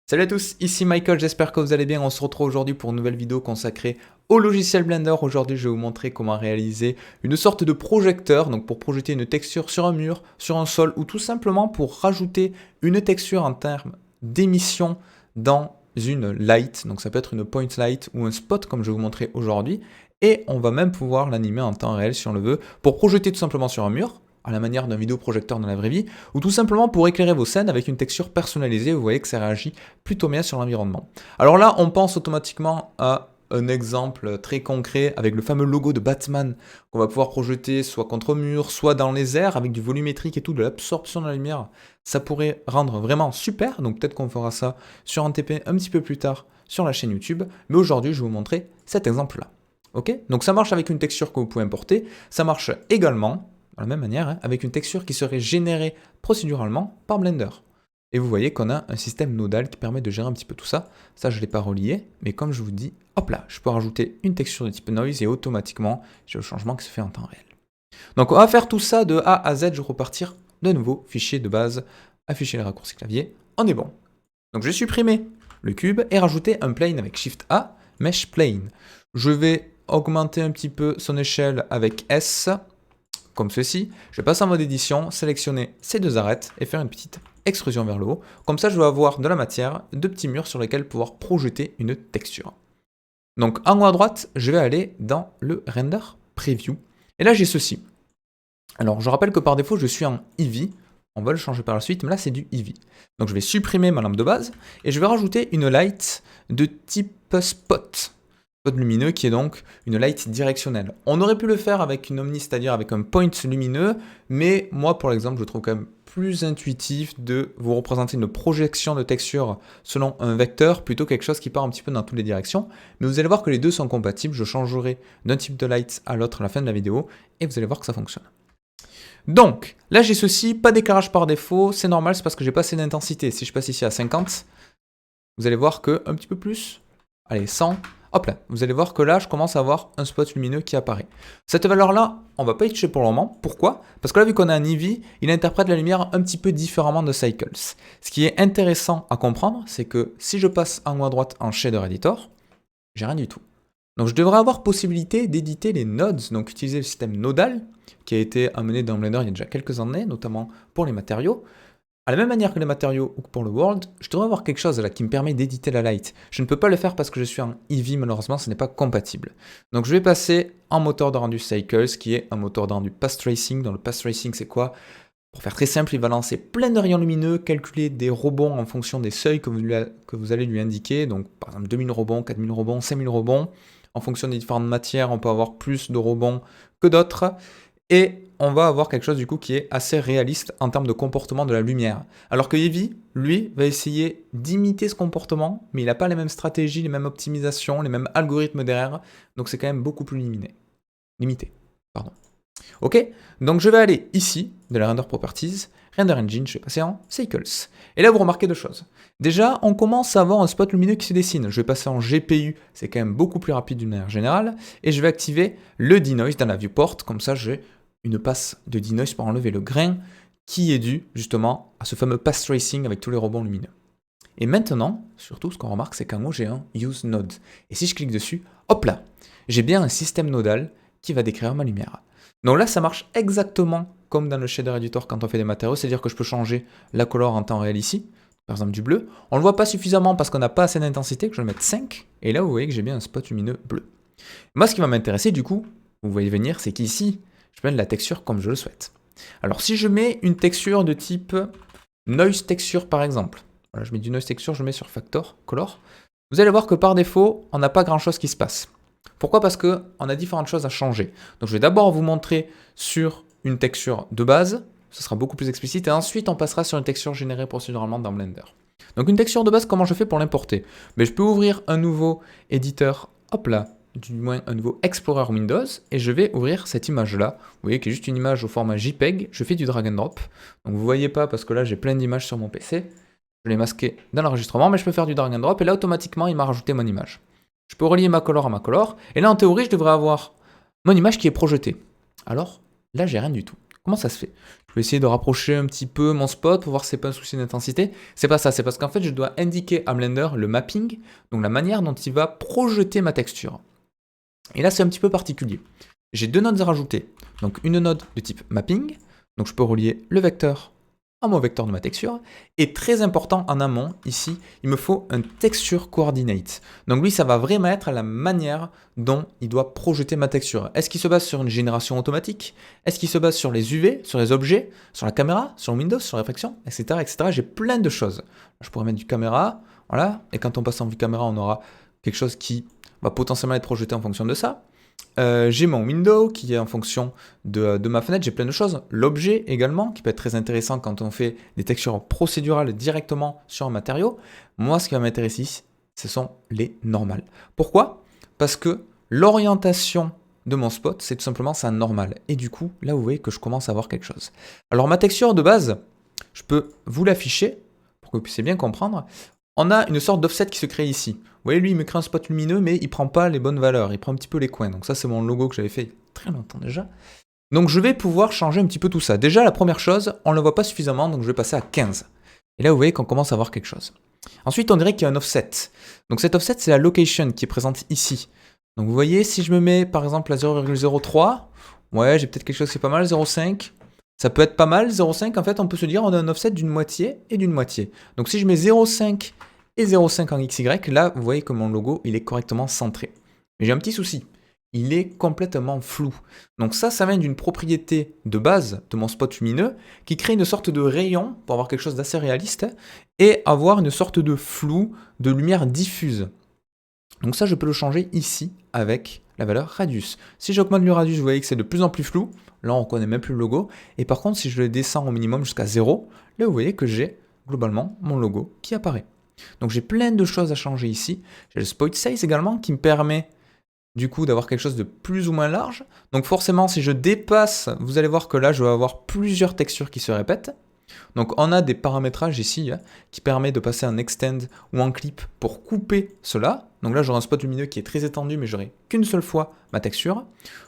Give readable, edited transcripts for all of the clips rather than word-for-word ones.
Salut à tous, ici Michael, j'espère que vous allez bien. On se retrouve aujourd'hui pour une nouvelle vidéo consacrée au logiciel Blender. Aujourd'hui, je vais vous montrer comment réaliser une sorte de projecteur, donc pour projeter une texture sur un mur, sur un sol, ou tout simplement pour rajouter une texture en termes d'émission dans une light. Donc ça peut être une point light ou un spot comme je vais vous montrer aujourd'hui. Et on va même pouvoir l'animer en temps réel si on le veut, pour projeter tout simplement sur un mur, à la manière d'un vidéoprojecteur dans la vraie vie, ou tout simplement pour éclairer vos scènes avec une texture personnalisée. Vous voyez que ça réagit plutôt bien sur l'environnement. Alors là, on pense automatiquement à un exemple très concret avec le fameux logo de Batman qu'on va pouvoir projeter soit contre mur, soit dans les airs avec du volumétrique et tout, de l'absorption de la lumière. Ça pourrait rendre vraiment super, donc peut-être qu'on fera ça sur un TP un petit peu plus tard sur la chaîne YouTube, mais aujourd'hui je vais vous montrer cet exemple-là. Ok? Donc ça marche avec une texture que vous pouvez importer, ça marche également de la même manière, avec une texture qui serait générée procéduralement par Blender. Et vous voyez qu'on a un système nodal qui permet de gérer un petit peu tout ça. Ça, je ne l'ai pas relié, mais comme je vous dis, hop là, je peux rajouter une texture de type noise et automatiquement, j'ai le changement qui se fait en temps réel. Donc on va faire tout ça de A à Z, je vais repartir de nouveau, fichier de base, afficher les raccourcis clavier, on est bon. Donc je vais supprimer le cube et rajouter un plane avec Shift A, Mesh Plane. Je vais augmenter un petit peu son échelle avec S, comme ceci. Je vais passer en mode édition, sélectionner ces deux arêtes et faire une petite extrusion vers le haut. Comme ça, je vais avoir de la matière, de petits murs sur lesquels pouvoir projeter une texture. Donc en haut à droite, je vais aller dans le render preview. Et là, j'ai ceci. Alors, je rappelle que par défaut, je suis en Eevee. On va le changer par la suite, mais là, c'est du Eevee. Donc, je vais supprimer ma lampe de base et je vais rajouter une light de type spot lumineux qui est donc une light directionnelle. On aurait pu le faire avec une omni, c'est-à-dire avec un point lumineux, mais moi pour exemple je trouve quand même plus intuitif de vous représenter une projection de texture selon un vecteur plutôt que quelque chose qui part un petit peu dans toutes les directions. Mais vous allez voir que les deux sont compatibles, je changerai d'un type de light à l'autre à la fin de la vidéo et vous allez voir que ça fonctionne. Donc là j'ai ceci, pas d'éclairage par défaut, c'est normal, c'est parce que j'ai pas assez d'intensité. Si je passe ici à 50, vous allez voir que un petit peu plus, allez 100, hop là, vous allez voir que là, je commence à avoir un spot lumineux qui apparaît. Cette valeur-là, on va pas y toucher pour le moment. Pourquoi? Parce que là, vu qu'on a un Eevee, il interprète la lumière un petit peu différemment de Cycles. Ce qui est intéressant à comprendre, c'est que si je passe en haut à droite en Shader Editor, j'ai rien du tout. Donc je devrais avoir possibilité d'éditer les nodes, donc utiliser le système nodal, qui a été amené dans Blender il y a déjà quelques années, notamment pour les matériaux. À la même manière que les matériaux ou que pour le world, je devrais avoir quelque chose là qui me permet d'éditer la light. Je ne peux pas le faire parce que je suis en Eevee, malheureusement, ce n'est pas compatible. Donc je vais passer en moteur de rendu Cycles, qui est un moteur de rendu Path Tracing. Dans le Path Tracing, c'est quoi? Pour faire très simple, il va lancer plein de rayons lumineux, calculer des rebonds en fonction des seuils que vous allez lui indiquer. Donc par exemple 2000 rebonds, 4000 rebonds, 5000 rebonds. En fonction des différentes matières, on peut avoir plus de rebonds que d'autres. Et on va avoir quelque chose du coup qui est assez réaliste en termes de comportement de la lumière. Alors que Eevee, lui, va essayer d'imiter ce comportement, mais il n'a pas les mêmes stratégies, les mêmes optimisations, les mêmes algorithmes derrière, donc c'est quand même beaucoup plus limité. Pardon. Ok, donc je vais aller ici, de la Render Properties, Render Engine, je vais passer en Cycles. Et là, vous remarquez deux choses. Déjà, on commence à avoir un spot lumineux qui se dessine. Je vais passer en GPU, c'est quand même beaucoup plus rapide d'une manière générale, et je vais activer le denoise dans la viewport, comme ça j'ai une passe de denoise pour enlever le grain qui est dû justement à ce fameux path tracing avec tous les rebonds lumineux. Et maintenant, surtout, ce qu'on remarque, c'est qu'en haut, j'ai un Use Node. Et si je clique dessus, hop là, j'ai bien un système nodal qui va décrire ma lumière. Donc là, ça marche exactement comme dans le Shader Editor quand on fait des matériaux, c'est-à-dire que je peux changer la couleur en temps réel ici, par exemple du bleu. On ne le voit pas suffisamment parce qu'on n'a pas assez d'intensité, que je vais mettre 5, et là, vous voyez que j'ai bien un spot lumineux bleu. Moi, ce qui va m'intéresser, du coup, vous voyez venir, c'est qu'ici, je peux mettre la texture comme je le souhaite. Alors si je mets une texture de type Noise Texture par exemple, voilà, je mets du Noise Texture, je mets sur Factor, Color, vous allez voir que par défaut, on n'a pas grand chose qui se passe. Pourquoi? Parce qu'on a différentes choses à changer. Donc je vais d'abord vous montrer sur une texture de base, ce sera beaucoup plus explicite, et ensuite on passera sur une texture générée procéduralement dans Blender. Donc une texture de base, comment je fais pour l'importer? Mais je peux ouvrir un nouveau éditeur, hop là, du moins un nouveau Explorer Windows, et je vais ouvrir cette image-là. Vous voyez qu'il y a juste une image au format JPEG, je fais du drag and drop. Donc vous voyez pas parce que là j'ai plein d'images sur mon PC. Je l'ai masqué dans l'enregistrement, mais je peux faire du drag and drop, et là automatiquement il m'a rajouté mon image. Je peux relier ma color à ma color, et là en théorie je devrais avoir mon image qui est projetée. Alors là j'ai rien du tout. Comment ça se fait? Je vais essayer de rapprocher un petit peu mon spot pour voir si c'est pas un souci d'intensité. C'est pas ça, c'est parce qu'en fait, je dois indiquer à Blender le mapping, donc la manière dont il va projeter ma texture. Et là, c'est un petit peu particulier. J'ai deux nodes à rajouter. Donc une node de type mapping, donc je peux relier le vecteur à mon vecteur de ma texture. Et très important en amont, ici, il me faut un texture coordinate. Donc lui, ça va vraiment être la manière dont il doit projeter ma texture. Est-ce qu'il se base sur une génération automatique? Est-ce qu'il se base sur les UV, sur les objets, sur la caméra, sur Windows, sur la réflexion, etc. etc. J'ai plein de choses. Je pourrais mettre du caméra, voilà. Et quand on passe en vue caméra, on aura quelque chose qui va potentiellement être projeté en fonction de ça. J'ai mon window qui est en fonction de ma fenêtre, j'ai plein de choses. L'objet également, qui peut être très intéressant quand on fait des textures procédurales directement sur un matériau. Moi, ce qui va m'intéresser ici, ce sont les normales. Pourquoi? Parce que l'orientation de mon spot, c'est tout simplement ça normal. Et du coup, là, vous voyez que je commence à avoir quelque chose. Alors, ma texture de base, je peux vous l'afficher pour que vous puissiez bien comprendre. On a une sorte d'offset qui se crée ici. Vous voyez, lui, il me crée un spot lumineux, mais il prend pas les bonnes valeurs. Il prend un petit peu les coins. Donc ça, c'est mon logo que j'avais fait il y a très longtemps déjà. Donc je vais pouvoir changer un petit peu tout ça. Déjà, la première chose, on ne le voit pas suffisamment, donc je vais passer à 15. Et là, vous voyez qu'on commence à voir quelque chose. Ensuite, on dirait qu'il y a un offset. Donc cet offset, c'est la location qui est présente ici. Donc vous voyez, si je me mets par exemple à 0,03, ouais, j'ai peut-être quelque chose qui est pas mal, 0,5. Ça peut être pas mal, 0,5, en fait, on peut se dire on a un offset d'une moitié et d'une moitié. Donc si je mets 0,5 et 0,5 en XY, là, vous voyez que mon logo, il est correctement centré. Mais j'ai un petit souci, il est complètement flou. Donc ça vient d'une propriété de base de mon spot lumineux qui crée une sorte de rayon pour avoir quelque chose d'assez réaliste et avoir une sorte de flou, de lumière diffuse. Donc ça, je peux le changer ici avec la valeur radius. Si j'augmente le radius, vous voyez que c'est de plus en plus flou. Là, on ne reconnaît même plus le logo. Et par contre, si je le descends au minimum jusqu'à 0, là, vous voyez que j'ai globalement mon logo qui apparaît. Donc j'ai plein de choses à changer ici. J'ai le spot size également qui me permet du coup d'avoir quelque chose de plus ou moins large. Donc forcément, si je dépasse, vous allez voir que là, je vais avoir plusieurs textures qui se répètent. Donc on a des paramétrages ici qui permettent de passer en extend ou en clip pour couper cela. Donc là j'aurai un spot lumineux qui est très étendu mais j'aurai qu'une seule fois ma texture.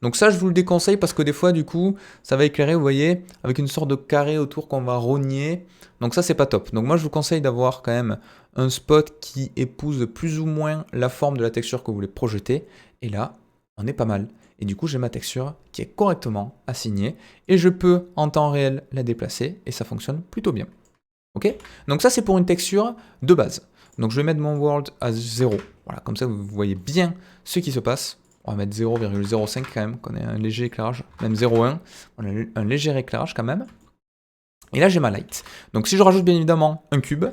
Donc ça je vous le déconseille parce que des fois du coup ça va éclairer, vous voyez, avec une sorte de carré autour qu'on va rogner. Donc ça c'est pas top. Donc moi je vous conseille d'avoir quand même un spot qui épouse plus ou moins la forme de la texture que vous voulez projeter. Et là on est pas mal. Et du coup, j'ai ma texture qui est correctement assignée et je peux en temps réel la déplacer et ça fonctionne plutôt bien. Ok? Donc ça, c'est pour une texture de base. Donc je vais mettre mon world à 0. Voilà, comme ça, vous voyez bien ce qui se passe. On va mettre 0,05 quand même, qu'on ait un léger éclairage, même 0,1. On a un léger éclairage quand même. Et là, j'ai ma light. Donc si je rajoute bien évidemment un cube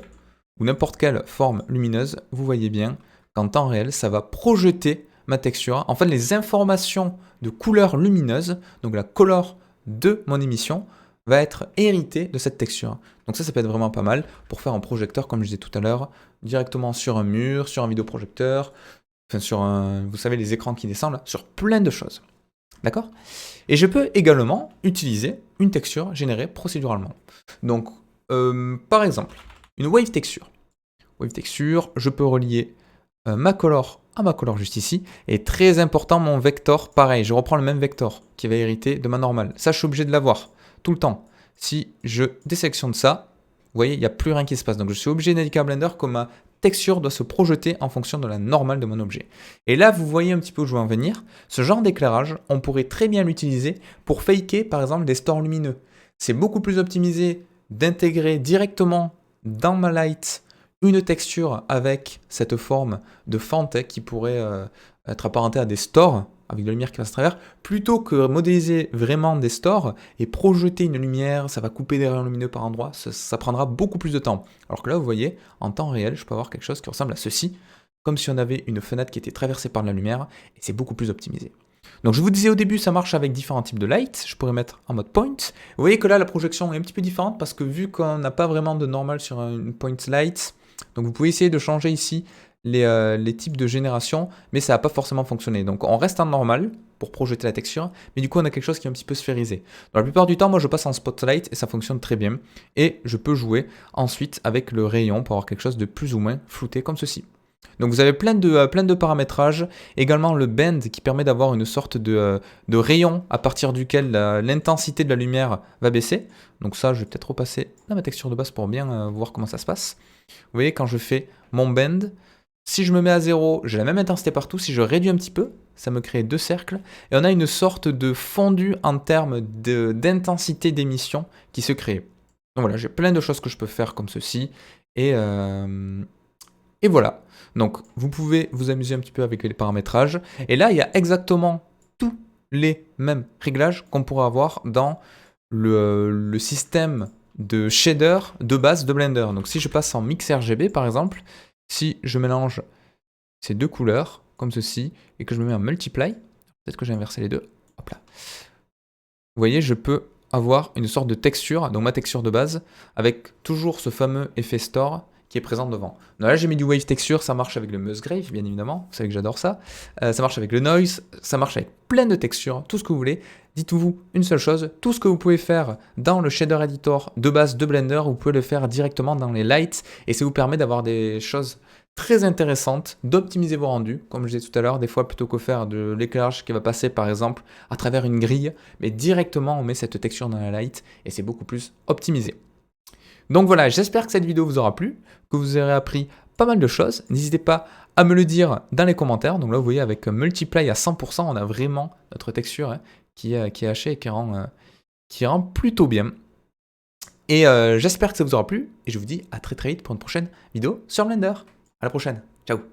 ou n'importe quelle forme lumineuse, vous voyez bien qu'en temps réel, ça va projeter ma texture. En fait, les informations de couleur lumineuse, donc la color de mon émission, va être héritée de cette texture. Donc ça peut être vraiment pas mal pour faire un projecteur, comme je disais tout à l'heure, directement sur un mur, sur un vidéoprojecteur, enfin sur un, vous savez, les écrans qui descendent, là, sur plein de choses. D'accord? Et je peux également utiliser une texture générée procéduralement. Donc, par exemple, une wave texture. Wave texture, je peux relier ma color à ma color juste ici. Et très important, mon vector, pareil, je reprends le même vector qui va hériter de ma normale. Ça, je suis obligé de l'avoir tout le temps. Si je désélectionne ça, vous voyez, il n'y a plus rien qui se passe. Donc je suis obligé d'indiquer à Blender que ma texture doit se projeter en fonction de la normale de mon objet. Et là, vous voyez un petit peu où je veux en venir. Ce genre d'éclairage, on pourrait très bien l'utiliser pour faker, par exemple, des stores lumineux. C'est beaucoup plus optimisé d'intégrer directement dans ma light une texture avec cette forme de fente qui pourrait être apparentée à des stores avec de la lumière qui passe à travers, plutôt que modéliser vraiment des stores et projeter une lumière, ça va couper des rayons lumineux par endroits, ça prendra beaucoup plus de temps. Alors que là, vous voyez, en temps réel, je peux avoir quelque chose qui ressemble à ceci, comme si on avait une fenêtre qui était traversée par de la lumière, et c'est beaucoup plus optimisé. Donc je vous disais au début, ça marche avec différents types de light, je pourrais mettre en mode point. Vous voyez que là, la projection est un petit peu différente, parce que vu qu'on n'a pas vraiment de normal sur une point light, donc vous pouvez essayer de changer ici les types de génération, mais ça n'a pas forcément fonctionné. Donc on reste en normal pour projeter la texture, mais du coup on a quelque chose qui est un petit peu sphérisé. Dans la plupart du temps, moi je passe en spotlight et ça fonctionne très bien. Et je peux jouer ensuite avec le rayon pour avoir quelque chose de plus ou moins flouté comme ceci. Donc vous avez plein de paramétrages, également le bend qui permet d'avoir une sorte de rayon à partir duquel l'intensité de la lumière va baisser. Donc ça, je vais peut-être repasser dans ma texture de base pour bien voir comment ça se passe. Vous voyez, quand je fais mon bend, si je me mets à 0, j'ai la même intensité partout. Si je réduis un petit peu, ça me crée 2 cercles. Et on a une sorte de fondu en termes d'intensité d'émission qui se crée. Donc voilà, j'ai plein de choses que je peux faire comme ceci. Et voilà. Donc, vous pouvez vous amuser un petit peu avec les paramétrages. Et là, il y a exactement tous les mêmes réglages qu'on pourrait avoir dans le système de shader de base de Blender. Donc, si je passe en mix RGB, par exemple, si je mélange ces deux couleurs, comme ceci, et que je me mets en multiply, peut-être que j'ai inversé les deux. Hop là. Vous voyez, je peux avoir une sorte de texture, donc ma texture de base, avec toujours ce fameux effet store qui est présent devant. Donc là, j'ai mis du wave texture, ça marche avec le Musgrave, bien évidemment, vous savez que j'adore ça. Ça marche avec le noise, ça marche avec plein de textures, tout ce que vous voulez. Dites-vous une seule chose, tout ce que vous pouvez faire dans le shader editor de base de Blender, vous pouvez le faire directement dans les lights, et ça vous permet d'avoir des choses très intéressantes, d'optimiser vos rendus, comme je disais tout à l'heure, des fois plutôt que faire de l'éclairage qui va passer par exemple à travers une grille, mais directement on met cette texture dans la light et c'est beaucoup plus optimisé. Donc voilà, j'espère que cette vidéo vous aura plu, que vous aurez appris pas mal de choses. N'hésitez pas à me le dire dans les commentaires. Donc là, vous voyez, avec Multiply à 100%, on a vraiment notre texture qui est hachée et qui rend plutôt bien. Et j'espère que ça vous aura plu et je vous dis à très très vite pour une prochaine vidéo sur Blender. À la prochaine, ciao.